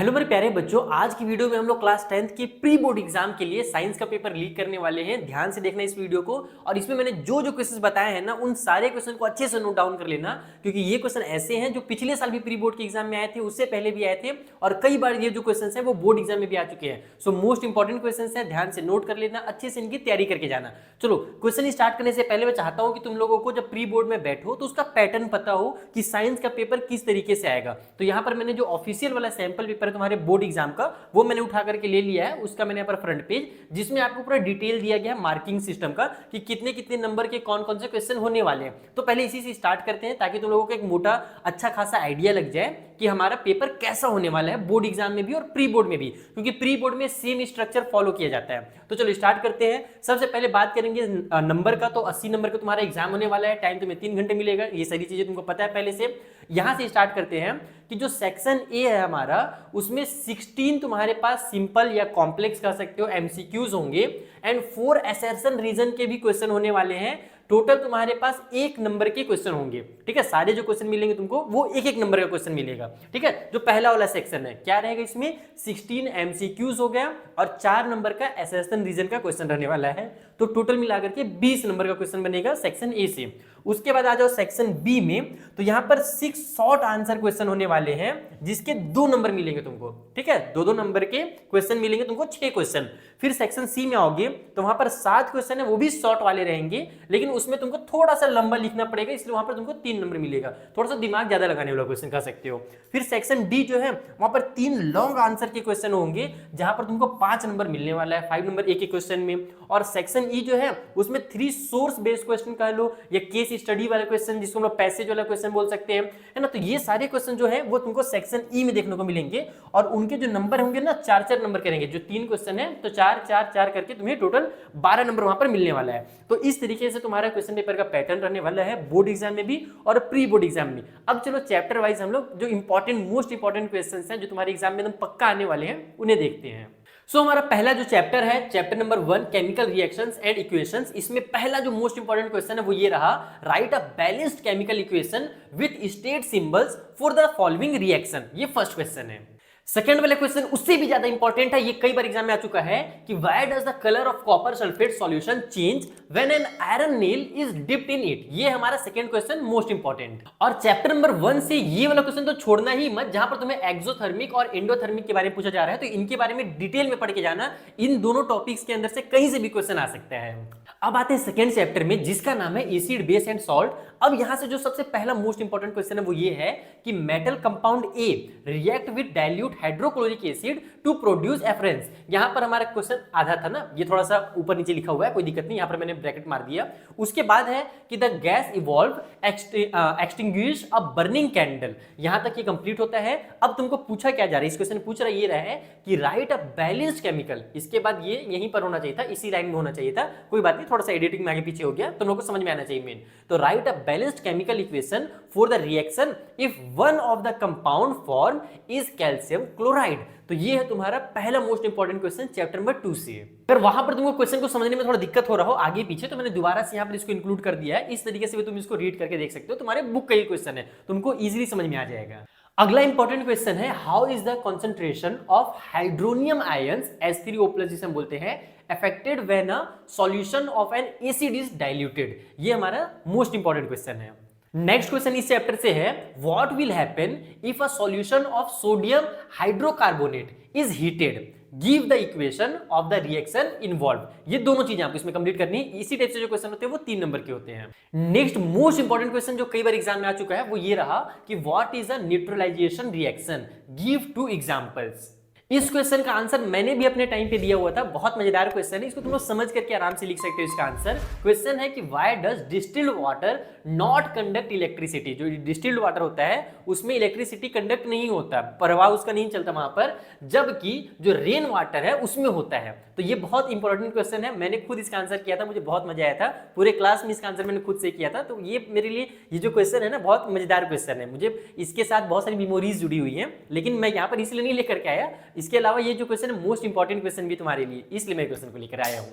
Hello मेरे प्यारे बच्चों, आज की वीडियो में हम लोग क्लास 10th के प्री बोर्ड एग्जाम के लिए साइंस का पेपर लीक करने वाले हैं। ध्यान से देखना इस वीडियो को और इसमें मैंने जो जो क्वेश्चंस बताए हैं ना, उन सारे क्वेश्चन को अच्छे से नोट डाउन कर लेना, क्योंकि ये क्वेश्चन ऐसे हैं जो पिछले साल भी प्री बोर्ड के एग्जाम में आए थे, उससे पहले भी आए थे और कई बार ये जो क्वेश्चन है वो बोर्ड एग्जाम में भी आ चुके हैं। सो मोस्ट इंपॉर्टेंट क्वेश्चन है, ध्यान से नोट कर लेना, अच्छे से इनकी तैयारी करके जाना। चलो क्वेश्चन स्टार्ट करने से पहले मैं चाहता हूं कि तुम लोगों को जब प्री बोर्ड में बैठो तो उसका पैटर्न पता हो कि साइंस का पेपर किस तरीके से आएगा। तो यहाँ पर मैंने जो ऑफिशियल वाला सैंपल पेपर है तुम्हारे बोर्ड एग्जाम का, वो मैंने उठा करके ले लिया है। उसका मैंने यहाँ पर फ्रंट पेज, जिसमें आपको पूरा डिटेल दिया गया है मार्किंग सिस्टम का कि कितने कितने नंबर के कौन कौन से क्वेश्चन होने वाले हैं। तो पहले इसी से स्टार्ट करते हैं ताकि तुम लोगों को एक मोटा अच्छा खासा आइडिया लग जाए कि हमारा पेपर कैसा होने वाला है बोर्ड एग्जाम में भी और प्री बोर्ड में भी, क्योंकि प्री बोर्ड में सेम स्ट्रक्चर फॉलो किया जाता है। तो चलो स्टार्ट करते हैं। सबसे पहले बात करेंगे नंबर का। तो 80 नंबर का तुम्हारा एग्जाम होने वाला है, टाइम तुम्हें 3 घंटे मिलेगा। ये सारी चीजें तुमको पता है पहले से। यहां से स्टार्ट करते हैं कि जो सेक्शन ए है हमारा, उसमें 16 तुम्हारे पास सिंपल या कॉम्प्लेक्स कह सकते हो एमसीक्यूज होंगे एंड 4 असर्शन रीजन के भी क्वेश्चन होने वाले हैं। टोटल तुम्हारे पास 1 नंबर के क्वेश्चन होंगे। ठीक है, सारे जो क्वेश्चन मिलेंगे तुमको वो एक एक नंबर का क्वेश्चन मिलेगा। ठीक है, जो पहला वाला सेक्शन है क्या रहेगा, इसमें 16 एमसीक्यूज हो गया और 4 नंबर का असर्शन रीजन का क्वेश्चन रहने वाला है। तो टोटल मिलाकर के 20 नंबर का क्वेश्चन बनेगा सेक्शन ए से। उसके बाद आ जाओ सेक्शन बी में, तो यहां पर 6 शॉर्ट आंसर क्वेश्चन होने वाले हैं, जिसके 2 नंबर मिलेंगे तुमको। ठीक है, 2-2 नंबर के क्वेश्चन मिलेंगे तुमको, 6 क्वेश्चन। फिर सेक्शन सी में आओगे तो वहां पर 7 क्वेश्चन है, वो भी शॉर्ट वाले रहेंगे, लेकिन उसमें तुमको थोड़ा सा लंबा लिखना पड़ेगा, इसलिए वहां पर तुमको 3 नंबर मिलेगा। थोड़ा सा दिमाग ज्यादा लगाने वाला क्वेश्चन कह सकते हो। फिर सेक्शन डी जो है, वहां पर 3 लॉन्ग आंसर के क्वेश्चन होंगे, जहां पर तुमको 5 नंबर मिलने वाला है, 5 नंबर एक एक क्वेश्चन में। और सेक्शन ई जो है, उसमें 3 सोर्स बेस्ड क्वेश्चन कह लो या केस स्टडी वाला क्वेश्चन, जिसको हम लोग पैसेज वाला क्वेश्चन बोल सकते हैं, है ना। तो ये सारे क्वेश्चन जो है वो तुमको सेक्शन ई में देखने को मिलेंगे और उनके जो नंबर होंगे ना, 4-4 नंबर करेंगे। जो 3 क्वेश्चन है तो 4-4-4 करके तुम्हें टोटल 12 नंबर वहां पर मिलने वाला है। तो इस तरीके से तुम्हारा क्वेश्चन पेपर का पैटर्न रहने वाला है बोर्ड एग्जाम में भी और प्री बोर्ड एग्जाम में। अब चलो चैप्टर वाइज हम लोग जो इंपॉर्टेंट मोस्ट इंपॉर्टेंट क्वेश्चन हैं जो तुम्हारे एग्जाम में एकदम पक्का आने वाले हैं, उन्हें देखते हैं। हमारा पहला जो चैप्टर है, chapter number 1, chemical reactions and equations. इसमें पहला जो मोस्ट इंपॉर्टेंट क्वेश्चन है वो ये रहा, right a balanced chemical equation with state symbols for the following reaction. ये फर्स्ट क्वेश्चन है। सेकंड वाला क्वेश्चन उससे भी ज्यादा इंपॉर्टेंट है, ये कई बार एग्जाम में आ चुका है कि why does the colour of copper sulphate solution change when an iron nail is dipped in it. ये हमारा सेकंड क्वेश्चन मोस्ट इंपॉर्टेंट। और चैप्टर नंबर 1 से ये वाला क्वेश्चन तो छोड़ना ही मत, जहां पर तुम्हें एक्सोथर्मिक और एंडोथर्मिक के बारे में पूछा जा रहा है, तो इनके बारे में डिटेल में पढ़ के जाना। इन दोनों टॉपिक्स के अंदर से कहीं से भी क्वेश्चन आ सकता है। अब आते हैं सेकंड चैप्टर में, जिसका नाम है एसिड बेस एंड सॉल्ट। अब यहां से जो सबसे पहला मोस्ट इंपॉर्टेंट क्वेश्चन है वो ये है कि metal compound A react with dilute hydrochloric acid to produce effervescence. यहां पर हमारा क्वेश्चन आधा था ना, ये थोड़ा सा ऊपर नीचे लिखा हुआ है, कोई दिक्कत नहीं, यहां पर मैंने ब्रैकेट मार दिया। उसके बाद है कि the gas evolve extinguish a burning candle. यहां तक ये कंप्लीट होता है। अब तुमको पूछा क्या जा रहा है, इस क्वेश्चन में पूछ रहा ये रहा है कि राइट अ बैलेंस्ड केमिकल। इसके बाद ये यहीं पर होना चाहिए था, इसी लाइन में होना चाहिए था, कोई बात नहीं, थोड़ा सा एडिटिंग में आगे पीछे हो गया, तुम लोगों को समझ में आना चाहिए मेन। तो right a balanced chemical equation for the reaction if one of the compound form is calcium chloride. तो ये है तुम्हारा पहला most important question chapter number 2 से। अगर वहां पर तुमको क्वेश्चन को समझने में थोड़ा दिक्कत हो रहा हो आगे पीछे, तो मैंने दोबारा से यहां पर इसको इंक्लूड कर दिया है। इस तरीके से भी तुम इसको रीड करके देख सकते हो, तुम्हारे बुक का ये क्वेश्चन है, तुमको इजीली समझ में आ जाएगा। अगला इंपॉर्टेंट क्वेश्चन है, how is the concentration of hydronium ions H3O+ जिसे हम बोलते हैं affected when a solution of an acid is diluted। ये हमारा मोस्ट इंपॉर्टेंट क्वेश्चन है। नेक्स्ट क्वेश्चन इस चैप्टर से है, what will happen if a solution of sodium hydrocarbonate is heated, give the equation of the reaction involve. ये दोनों चीजें आपको इसमें कंप्लीट करनी है। इसी टाइप से जो क्वेश्चन होते हैं वो 3 नंबर के होते हैं। नेक्स्ट मोस्ट इंपॉर्टेंट क्वेश्चन जो कई बार एग्जाम में आ चुका है वो ये रहा कि what is a neutralisation reaction, give 2 examples. इस क्वेश्चन का आंसर मैंने भी अपने टाइम पे दिया हुआ था, बहुत मजेदार क्वेश्चन है, इसको तुम लोग समझ करके आराम से लिख सकते हो। इसका आंसर क्वेश्चन है कि why does distilled water not conduct electricity. जो डिस्टिल्ड वाटर होता है उसमें इलेक्ट्रिसिटी कंडक्ट नहीं होता, प्रवाह उसका नहीं चलता वहां पर, जबकि जो रेन वाटर है उसमें होता है। तो ये बहुत इंपॉर्टेंट क्वेश्चन है, मैंने खुद इसका आंसर किया था, मुझे बहुत मजा आया था, पूरे क्लास में इसका आंसर मैंने खुद से किया था। तो ये मेरे लिए ये जो क्वेश्चन है ना, बहुत मजेदार क्वेश्चन है, मुझे इसके साथ बहुत सारी मेमोरीज जुड़ी हुई है, लेकिन मैं यहाँ पर इसलिए नहीं लेकर के आया। इसके अलावा ये जो क्वेश्चन है मोस्ट इंपॉर्टेंट क्वेश्चन भी तुम्हारे लिए, इसलिए मैं क्वेश्चन को लेकर आया हूँ।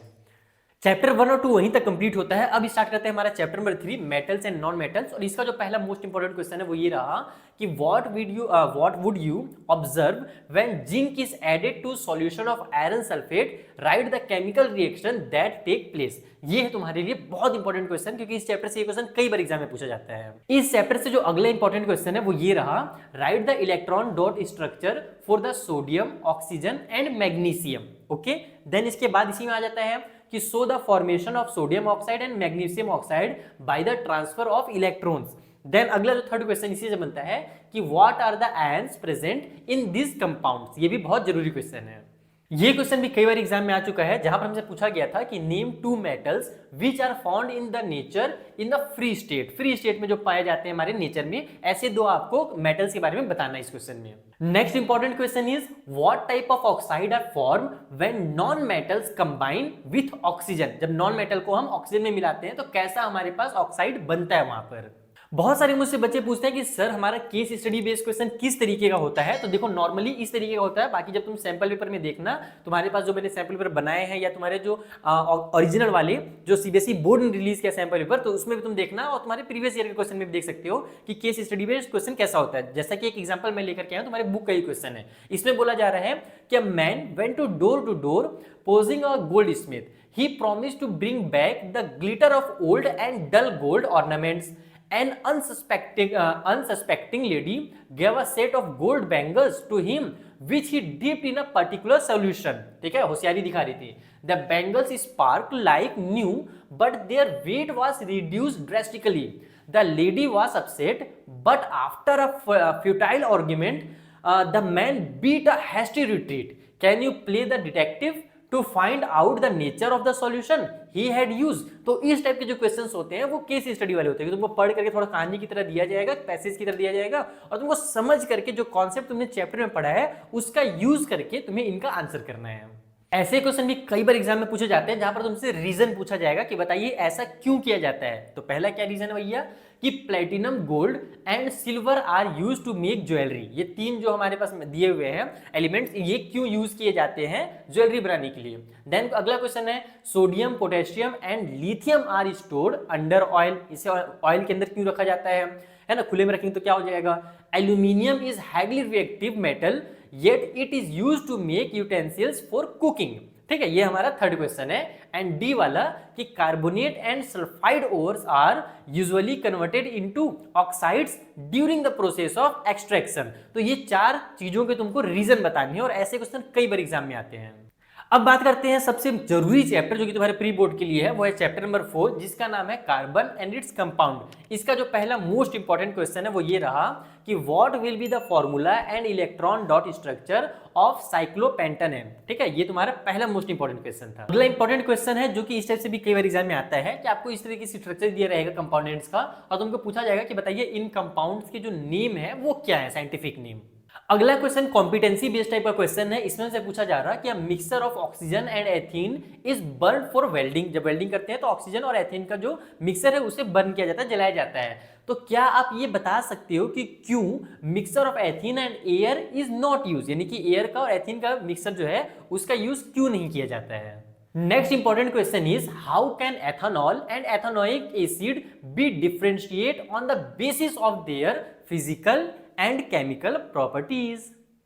चैप्टर 1 और 2 वहीं तक कंप्लीट होता है। अब स्टार्ट करते हैं हमारा chapter number 3, metals and non metals. और इसका जो पहला मोस्ट इंपोर्टेंट क्वेश्चन है वो ये रहा कि what would you observe when zinc is added to solution of iron sulphate, write the chemical reaction that take place. ये है तुम्हारे लिए बहुत इंपॉर्टेंट क्वेश्चन, क्योंकि इस चैप्टर से ये क्वेश्चन कई बार एग्जाम में पूछा जाता है। इस चैप्टर से जो अगला इंपॉर्टेंट क्वेश्चन है वो ये रहा, write the electron dot structure for the sodium, oxygen and magnesium. Okay, then इसके बाद इसी में आ जाता है कि show the formation of sodium oxide and magnesium oxide by the transfer of electrons. Then अगला जो थर्ड क्वेश्चन इसी से बनता है कि what are the ions present in this compounds. ये भी बहुत जरूरी क्वेश्चन है। ये क्वेश्चन भी कई बार एग्जाम में आ चुका है, जहां पर हमसे पूछा गया था कि name 2 metals which are found in the nature in the free state. Free state में जो पाए जाते हैं हमारे नेचर में, ऐसे 2 आपको मेटल्स के बारे में बताना है इस क्वेश्चन में। Next important question is what type of oxide are form when non metals combine with oxygen. जब नॉन मेटल को हम ऑक्सीजन में मिलाते हैं तो कैसा हमारे पास ऑक्साइड बनता है वहां पर। बहुत सारे मुझसे बच्चे पूछते हैं कि सर हमारा केस स्टडी बेस्ड क्वेश्चन किस तरीके का होता है। तो देखो नॉर्मली इस तरीके का होता है, बाकी जब तुम सैंपल पेपर में देखना, तुम्हारे पास जो मैंने सैंपल पेपर बनाए हैं या तुम्हारे जो ओरिजिनल वाले जो सीबीएसई बोर्ड ने रिलीज किया सैंपल पेपर, तो उसमें भी तुम देखना और तुम्हारे प्रीवियस ईयर के क्वेश्चन में भी देख सकते हो कि केस स्टडी बेस्ड क्वेश्चन कैसा होता है। जैसा कि एक एग्जाम्पल मैं लेकर के आया हूं, तुम्हारे बुक का ही क्वेश्चन है। इसमें बोला जा रहा है कि a man went to door posing a goldsmith. He promised to bring back the glitter of old and dull gold ornaments. An unsuspecting lady gave a set of gold bangles to him, which he dipped in a particular solution. ठीक है, होशियारी दिखा रही थी। The bangles sparkled like new, but their weight was reduced drastically. The lady was upset, but after a futile argument, the man beat a hasty retreat. Can you play the detective to find out the nature of the solution he had used? तो इस type के जो questions होते हैं वो case study वाले होते हैं, तुमको पढ़ करके थोड़ा कहानी की तरह दिया जाएगा, पैसेज की तरह दिया जाएगा, और तुमको समझ करके जो कॉन्सेप्ट तुमने चैप्टर में पढ़ा है उसका यूज करके तुम्हें इनका आंसर करना है। ऐसे क्वेश्चन भी कई बार एग्जाम में पूछे जाते हैं, जहां पर तुमसे रीजन पूछा जाएगा कि बताइए ऐसा क्यों किया जाता है। तो पहला क्या रीजन है भैया कि platinum, gold and silver are use to make jewellery. ये 3 जो हमारे पास दिए हुए हैं एलिमेंट्स, ये क्यों यूज किए जाते हैं ज्वेलरी बनाने के लिए। देन अगला क्वेश्चन है sodium, potassium and lithium are stored under oil. इसे ऑयल के अंदर क्यों रखा जाता है ना, खुले में रखेंगे तो क्या हो जाएगा। Aluminium is highly reactive metal, yet it is use to make utensils for cooking. ठीक है, ये हमारा थर्ड क्वेश्चन है। एंड डी वाला कि carbonate and sulphide ores are usually converted into oxides during the process of extraction. तो ये 4 चीजों के तुमको रीजन बतानी है, और ऐसे क्वेश्चन कई बार एग्जाम में आते हैं। अब बात करते हैं सबसे जरूरी चैप्टर जो कि तुम्हारे प्री बोर्ड के लिए है, वो है चैप्टर नंबर 4, जिसका नाम है कार्बन एंड इट्स कंपाउंड। इसका जो पहला मोस्ट इंपॉर्टेंट क्वेश्चन है वो ये रहा कि what will be the formula and electron dot structure of cyclopentane. ठीक है, ये तुम्हारा पहला मोस्ट इंपॉर्टेंट क्वेश्चन था। अगला इंपॉर्टेंट क्वेश्चन है जो कि इस टाइप से भी कई बार एग्जाम में आता है कि आपको इस तरीके से स्ट्रक्चर दिया रहेगा कंपाउंडेंट्स का, और तुमको पूछा जाएगा कि बताइए इन कंपाउंड्स के जो नेम है वो क्या है, साइंटिफिक नेम। अगला क्वेश्चन कॉम्पिटेंसी बेस्ड टाइप का क्वेश्चन है। इसमें से पूछा जा रहा है कि mixture of oxygen and ethene is burn for welding. जब वेल्डिंग करते हैं तो ऑक्सीजन और एथीन का जो मिक्सचर है उसे बर्न किया जाता है, जलाया जाता है। तो क्या आप ये बता सकते हो कि क्यों mixture of ethene and air is not use, यानी कि एयर का और एथीन का मिक्सचर जो है उसका यूज क्यों नहीं किया जाता है। Next important question is how can ethanol and ethanoic acid be differentiate on the basis of their physical and chemical properties.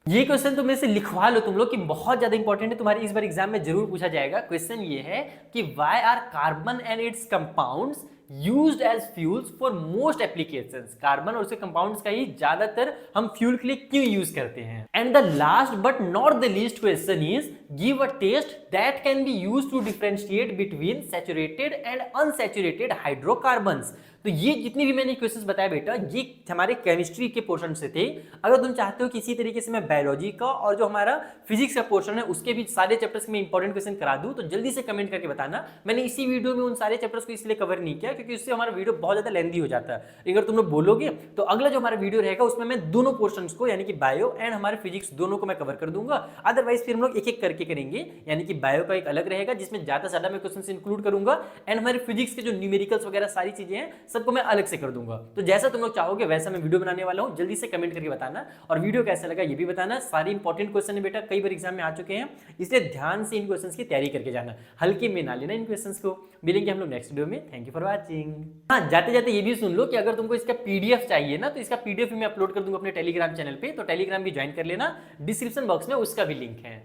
ये क्वेश्चन तो मेरे से लिखवा लो तुम लोग कि बहुत ज्यादा इंपॉर्टेंट है, तुम्हारे इस बार एग्जाम में जरूर पूछा जाएगा। क्वेश्चन ये है कि why are carbon and its compounds used as fuels for most applications. Carbon और उसके कंपाउंड्स का ही ज्यादातर हम फ्यूल के लिए क्यों यूज करते हैं। And the last but not the least question is give a test that can be used to differentiate between saturated and unsaturated hydrocarbons. तो ये जितनी भी मैंने क्वेश्चंस बताया बेटा, ये हमारे केमिस्ट्री के पोर्शन से थे। अगर तुम चाहते हो कि इसी तरीके से मैं बायोलॉजी का और जो हमारा फिजिक्स का पोर्शन है उसके भी सारे चैप्टर्स में इंपॉर्टेंट क्वेश्चन करा दूं, तो जल्दी से कमेंट करके बताना। मैंने इसी वीडियो में उन सारे चैप्टर्स को इसलिए कवर नहीं किया क्योंकि उससे हमारा वीडियो बहुत ज्यादा लेंथी हो जाता है। अगर तुम लोग बोलोगे तो अगला जो हमारा वीडियो रहेगा उसमें मैं दोनों पोर्शन को, यानी कि बायो एंड हमारे फिजिक्स दोनों को मैं कवर कर दूंगा। अदरवाइज फिर हम लोग एक एक करके करेंगे, यानी कि बायो का एक अलग रहेगा जिसमें ज्यादा से ज्यादा मैं क्वेश्चन इंक्लूड करूंगा, एंड हमारे फिजिक्स के जो न्यूमेरिकल्स वगैरह सारी चीजें हैं सबको मैं अलग से कर दूंगा। तो जैसा तुम लोग चाहोगे वैसा मैं वीडियो बनाने वाला हूँ, जल्दी से कमेंट करके बताना। और वीडियो कैसा लगा ये भी बताना। सारे इंपॉर्टेंट क्वेश्चन है बेटा, कई बार एग्जाम में आ चुके हैं, इसलिए ध्यान से इन क्वेश्चंस की तैयारी करके जाना, हल्के में ना लेना इन क्वेश्चंस को। मिलेंगे हम लोग नेक्स्ट वीडियो में। Thank you for watching. हाँ, जाते जाते ये भी सुन लो कि अगर तुमको इसका पीडीएफ चाहिए ना, तो इसका पीडीएफ मैं अपलोड कर दूंगा अपने टेलीग्राम चैनल पे, तो टेलीग्राम भी ज्वाइन कर लेना, डिस्क्रिप्शन बॉक्स में उसका भी लिंक है।